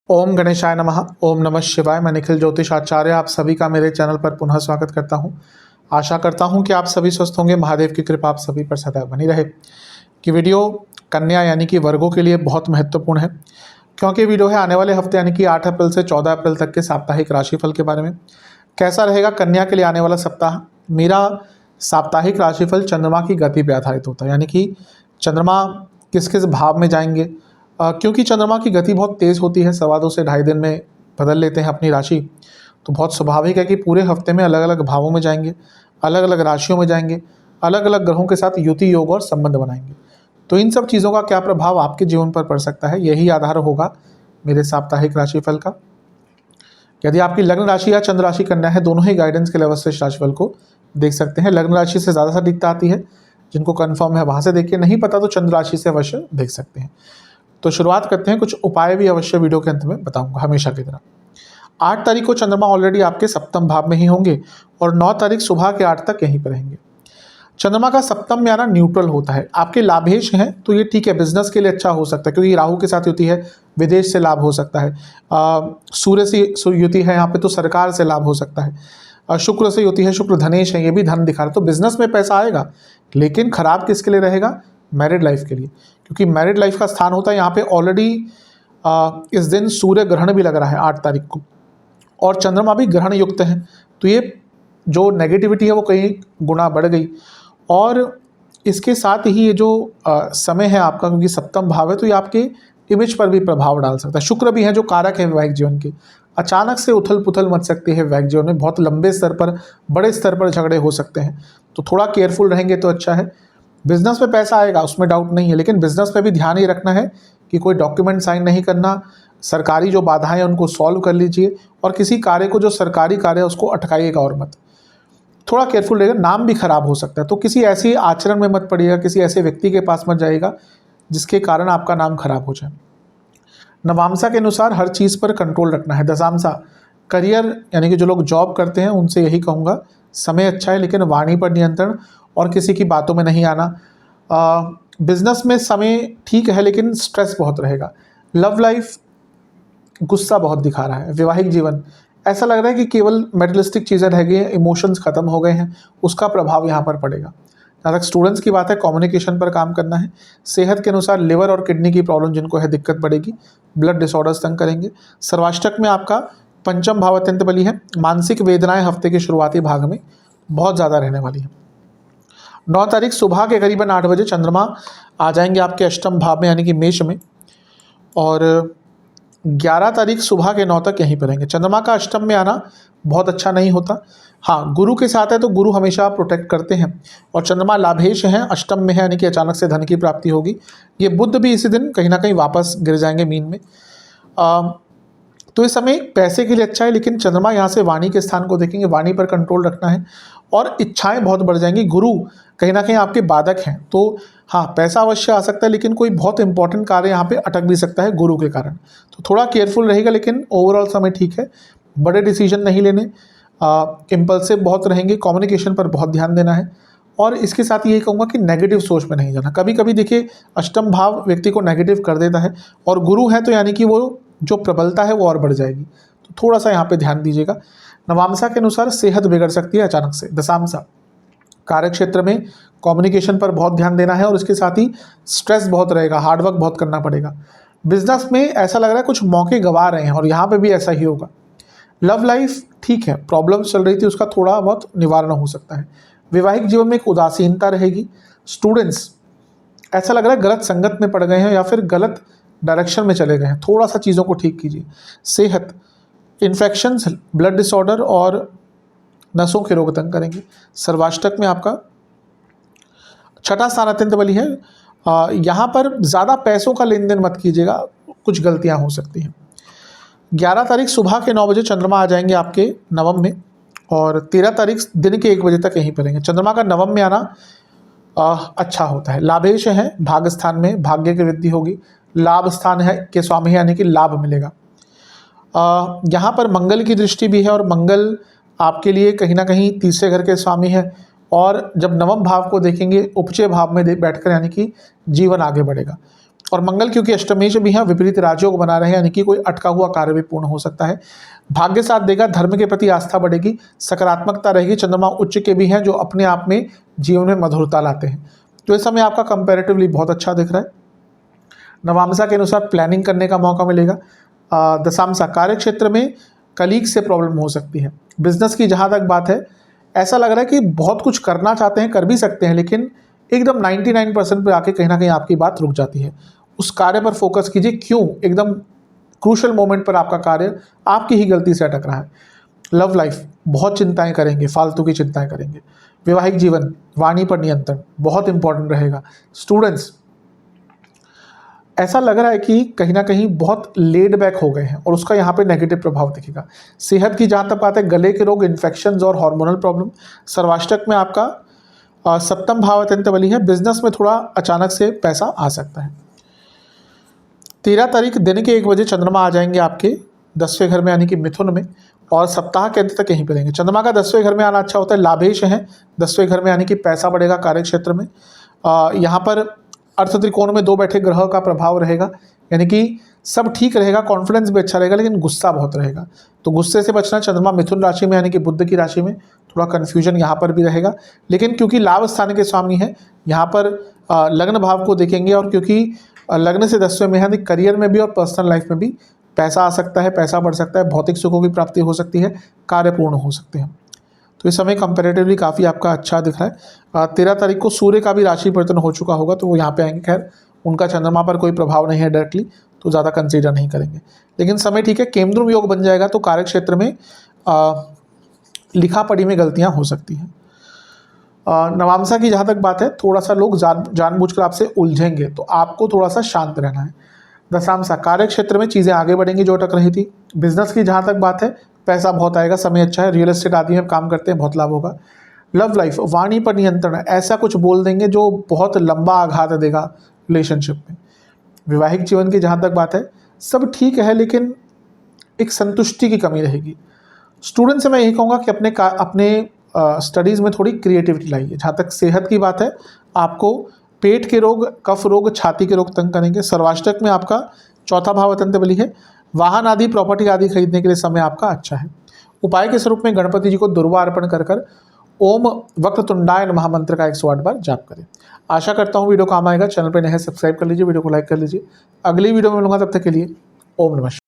ओम गणेशाय नमः। ओम नमः शिवाय। मैं निखिल ज्योतिष आचार्य आप सभी का मेरे चैनल पर पुनः स्वागत करता हूं। आशा करता हूं कि आप सभी स्वस्थ होंगे। महादेव की कृपा आप सभी पर सदैव बनी रहे। कि वीडियो कन्या यानी कि वर्गों के लिए बहुत महत्वपूर्ण है, क्योंकि वीडियो है आने वाले हफ्ते यानी कि 8 अप्रैल से 14 अप्रैल तक के साप्ताहिक राशिफल के बारे में। कैसा रहेगा कन्या के लिए आने वाला सप्ताह। मेरा साप्ताहिक राशिफल चंद्रमा की गति पर आधारित होता है, यानी कि चंद्रमा किस किस भाव में जाएंगे। क्योंकि चंद्रमा की गति बहुत तेज़ होती है, 2.25 से 2.5 दिन में बदल लेते हैं अपनी राशि, तो बहुत स्वाभाविक है कि पूरे हफ्ते में अलग अलग भावों में जाएंगे, अलग अलग राशियों में जाएंगे, अलग अलग ग्रहों के साथ युति योग और संबंध बनाएंगे। तो इन सब चीज़ों का क्या प्रभाव आपके जीवन पर पड़ सकता है, यही आधार होगा मेरे साप्ताहिक राशिफल का। यदि आपकी लग्न राशि या चंद्र राशि कन्या है, दोनों ही गाइडेंस के लिए अवश्य इस राशिफल को देख सकते हैं। लग्न राशि से ज़्यादा सटीकता आती है, जिनको कन्फर्म है वहाँ से देखिए, नहीं पता तो चंद्र राशि से अवश्य देख सकते हैं। तो शुरुआत करते हैं। कुछ उपाय भी अवश्य वीडियो के अंत में बताऊंगा हमेशा की तरह। 8 तारीख को चंद्रमा ऑलरेडी आपके सप्तम भाव में ही होंगे और 9 तारीख सुबह के 8 तक यहीं पर रहेंगे। चंद्रमा का सप्तम में आना न्यूट्रल होता है। आपके लाभेश हैं तो ये ठीक है, बिजनेस के लिए अच्छा हो सकता है, क्योंकि राहु के साथ युति है, विदेश से लाभ हो सकता है। सूर्य से युति है यहाँ पे तो सरकार से लाभ हो सकता है। शुक्र से युति है, शुक्र धनेश है, ये भी धन दिखा रहा है, तो बिजनेस में पैसा आएगा। लेकिन खराब किसके लिए रहेगा? मैरिड लाइफ के लिए, क्योंकि मैरिड लाइफ का स्थान होता है यहाँ पे ऑलरेडी। इस दिन सूर्य ग्रहण भी लग रहा है 8 तारीख को, और चंद्रमा भी ग्रहण युक्त है, तो ये जो नेगेटिविटी है वो कई गुना बढ़ गई। और इसके साथ ही ये जो समय है आपका, क्योंकि सप्तम भाव है, तो ये आपके इमेज पर भी प्रभाव डाल सकता है। शुक्र भी है जो कारक है वैवाहिक जीवन के। अचानक से उथल पुथल मच सकती है वैवाहिक जीवन में, बहुत लंबे स्तर पर, बड़े स्तर पर झगड़े हो सकते हैं, तो थोड़ा केयरफुल रहेंगे तो अच्छा है। बिजनेस में पैसा आएगा, उसमें डाउट नहीं है, लेकिन बिजनेस पे भी ध्यान ही रखना है कि कोई डॉक्यूमेंट साइन नहीं करना, सरकारी जो बाधाएं हैं उनको सॉल्व कर लीजिए, और किसी कार्य को जो सरकारी कार्य है उसको अटकाइएगा और मत। थोड़ा केयरफुल रहेगा, नाम भी खराब हो सकता है, तो किसी ऐसी आचरण में मत पड़िएगा, किसी ऐसे व्यक्ति के पास मत जाइएगा जिसके कारण आपका नाम खराब हो जाए। नवामसा के अनुसार हर चीज़ पर कंट्रोल रखना है। दशामसा करियर, यानी कि जो लोग जॉब करते हैं उनसे यही कहूँगा, समय अच्छा है लेकिन वाणी पर नियंत्रण और किसी की बातों में नहीं आना। बिजनेस में समय ठीक है लेकिन स्ट्रेस बहुत रहेगा। लव लाइफ गुस्सा बहुत दिखा रहा है। वैवाहिक जीवन ऐसा लग रहा है कि केवल मेटेरियलिस्टिक चीज़ें रह गई हैं, इमोशंस खत्म हो गए हैं, उसका प्रभाव यहाँ पर पड़ेगा। जहाँ तक स्टूडेंट्स की बात है, कम्युनिकेशन पर काम करना है। सेहत के अनुसार लिवर और किडनी की प्रॉब्लम जिनको है दिक्कत पड़ेगी, ब्लड डिसऑर्डर्स तंग करेंगे। सर्वाष्टक में आपका पंचम भाव अत्यंत बली है। मानसिक वेदनाएं हफ्ते के शुरुआती भाग में बहुत ज़्यादा रहने वाली है। 9 तारीख सुबह के करीबन 8 बजे चंद्रमा आ जाएंगे आपके अष्टम भाव में, यानी कि मेष में, और 11 तारीख सुबह के 9 तक यहीं पर रहेंगे। चंद्रमा का अष्टम में आना बहुत अच्छा नहीं होता। हाँ, गुरु के साथ है तो गुरु हमेशा प्रोटेक्ट करते हैं, और चंद्रमा लाभेश हैं, अष्टम में है, यानी कि अचानक से धन की प्राप्ति होगी। ये बुध भी इसी दिन कहीं ना कहीं वापस गिर जाएंगे मीन में। तो इस समय पैसे के लिए अच्छा है, लेकिन चंद्रमा यहाँ से वाणी के स्थान को देखेंगे, वाणी पर कंट्रोल रखना है, और इच्छाएं बहुत बढ़ जाएंगी। गुरु कहीं ना कहीं आपके बाधक हैं, तो हाँ पैसा अवश्य आ सकता है, लेकिन कोई बहुत इंपॉर्टेंट कार्य यहाँ पे अटक भी सकता है गुरु के कारण, तो थोड़ा केयरफुल रहेगा। लेकिन ओवरऑल समय ठीक है। बड़े डिसीजन नहीं लेने, इम्पल्सिव बहुत रहेंगे, कम्युनिकेशन पर बहुत ध्यान देना है, और इसके साथ यही कहूँगा कि नेगेटिव सोच में नहीं जाना। कभी कभी देखिए अष्टम भाव व्यक्ति को नेगेटिव कर देता है, और गुरु है तो यानी कि वो जो प्रबलता है वो और बढ़ जाएगी, तो थोड़ा सा यहाँ पे ध्यान दीजिएगा। नवामसा के अनुसार सेहत बिगड़ सकती है अचानक से। दशामसा कार्य क्षेत्र में कम्युनिकेशन पर बहुत ध्यान देना है, और इसके साथ ही स्ट्रेस बहुत रहेगा, हार्डवर्क बहुत करना पड़ेगा। बिजनेस में ऐसा लग रहा है कुछ मौके गंवा रहे हैं, और यहाँ पे भी ऐसा ही होगा। लव लाइफ ठीक है, प्रॉब्लम्स चल रही थी, उसका थोड़ा बहुत निवारण हो सकता है। वैवाहिक जीवन में एक उदासीनता रहेगी। स्टूडेंट्स ऐसा लग रहा है गलत संगत में पड़ गए हैं, या फिर गलत डायरेक्शन में चले गए हैं, थोड़ा सा चीज़ों को ठीक कीजिए। सेहत, इन्फेक्शंस, ब्लड डिसऑर्डर और नसों के रोग तंग करेंगे। सर्वाष्टक में आपका छठा स्थान अत्यंत बली है। यहाँ पर ज़्यादा पैसों का लेन देन मत कीजिएगा, कुछ गलतियाँ हो सकती हैं। 11 तारीख सुबह के 9 बजे चंद्रमा आ जाएंगे आपके नवम में, और 13 तारीख दिन के 1 बजे तक यहीं पर रहेंगे। चंद्रमा का नवम में आना अच्छा होता है। लाभेश है, भाग्य स्थान में भाग्य की वृद्धि होगी। लाभ स्थान है के स्वामी है, यानी कि लाभ मिलेगा। यहाँ पर मंगल की दृष्टि भी है, और मंगल आपके लिए कहीं ना कहीं तीसरे घर के स्वामी है, और जब नवम भाव को देखेंगे उपचय भाव में बैठकर, यानी कि जीवन आगे बढ़ेगा। और मंगल क्योंकि अष्टमेश भी हैं, विपरीत राजयोग बना रहे हैं, यानी कि कोई अटका हुआ कार्य भी पूर्ण हो सकता है। भाग्य साथ देगा, धर्म के प्रति आस्था बढ़ेगी, सकारात्मकता रहेगी। चंद्रमा उच्च के भी हैं जो अपने आप में जीवन में मधुरता लाते हैं। तो इस समय आपका कंपैरेटिवली बहुत अच्छा दिख रहा है। नवामसा के अनुसार प्लानिंग करने का मौका मिलेगा। दशामसा कार्य क्षेत्र में कलीग से प्रॉब्लम हो सकती है। बिजनेस की जहाँ तक बात है, ऐसा लग रहा है कि बहुत कुछ करना चाहते हैं, कर भी सकते हैं, लेकिन एकदम 99% पे आके कहीं ना कहीं आपकी बात रुक जाती है। उस कार्य पर फोकस कीजिए। क्यों? एकदम क्रूशल मोमेंट पर आपका कार्य आपकी ही गलती से अटक रहा है। लव लाइफ बहुत चिंताएं करेंगे, फालतू की चिंताएं करेंगे। वैवाहिक जीवन, वाणी पर नियंत्रण बहुत इंपॉर्टेंट रहेगा। स्टूडेंट्स, ऐसा लग रहा है कि कहीं ना कहीं बहुत लेड बैक हो गए हैं और उसका यहाँ पे नेगेटिव प्रभाव दिखेगा। सेहत की जहाँ तक बात है, गले के रोग, इन्फेक्शंस और हार्मोनल प्रॉब्लम। सर्वाष्टक में आपका सप्तम भाव अत्यंत बली है। बिजनेस में थोड़ा अचानक से पैसा आ सकता है। 13 तारीख दिन के 1 बजे चंद्रमा आ जाएंगे आपके 10वें घर में, यानी कि मिथुन में, और सप्ताह के अंत तक यहीं पे रहेंगे। चंद्रमा का 10वें घर में आना अच्छा होता है। लाभेश है 10वें घर में, यानी कि पैसा बढ़ेगा कार्य क्षेत्र में। यहाँ पर अर्थ त्रिकोण में 2 बैठे ग्रह का प्रभाव रहेगा, यानी कि सब ठीक रहेगा, कॉन्फिडेंस भी अच्छा रहेगा, लेकिन गुस्सा बहुत रहेगा। तो गुस्से से बचना। चंद्रमा मिथुन राशि में, यानी कि बुध की राशि में, थोड़ा कन्फ्यूजन यहाँ पर भी रहेगा। लेकिन क्योंकि लाभ स्थान के स्वामी है, यहाँ पर लग्न भाव को देखेंगे, और क्योंकि लग्न से 10वें में है, करियर में भी और पर्सनल लाइफ में भी पैसा आ सकता है, पैसा बढ़ सकता है, भौतिक सुखों की प्राप्ति हो सकती है, कार्य पूर्ण हो सकते हैं। तो इस समय कंपैरेटिवली काफ़ी आपका अच्छा दिख रहा है। 13 तारीख को सूर्य का भी राशि परिवर्तन हो चुका होगा, तो वो यहाँ पे आएंगे। खैर, उनका चंद्रमा पर कोई प्रभाव नहीं है डायरेक्टली, तो ज़्यादा कंसीडर नहीं करेंगे, लेकिन समय ठीक है। केमद्रुम योग बन जाएगा, तो कार्य क्षेत्र में लिखा पढ़ी में गलतियाँ हो सकती हैं। नवामसा की जहाँ तक बात है, थोड़ा सा लोग जानबूझकर आपसे उलझेंगे, तो आपको थोड़ा सा शांत रहना है। दशामसा कार्य क्षेत्र में चीज़ें आगे बढ़ेंगी जो अटक रही थी। बिजनेस की जहाँ तक बात है, पैसा बहुत आएगा, समय अच्छा है। रियल एस्टेट आदि में काम करते हैं, बहुत लाभ होगा। लव लाइफ, वाणी पर नियंत्रण, ऐसा कुछ बोल देंगे जो बहुत लंबा आघात देगा रिलेशनशिप में। वैवाहिक जीवन की जहाँ तक बात है, सब ठीक है, लेकिन एक संतुष्टि की कमी रहेगी। स्टूडेंट से मैं यही कहूँगा कि अपने स्टडीज़ में थोड़ी क्रिएटिविटी लाइए। जहाँ तक सेहत की बात है, आपको पेट के रोग, कफ रोग, छाती के रोग तंग करेंगे। सर्वाष्टक में आपका 4था भाव अत्यंत बली है। वाहन आदि, प्रॉपर्टी आदि खरीदने के लिए समय आपका अच्छा है। उपाय के स्वरूप में गणपति जी को दुर्वा अर्पण कर ओम वक्रतुंडाय नमः मंत्र का 108 बार जाप करें। आशा करता हूँ वीडियो काम आएगा। चैनल पर नए हैं, सब्सक्राइब कर लीजिए, वीडियो को लाइक कर लीजिए। अगली वीडियो में मिलूंगा, तब तक के लिए ओम नमः।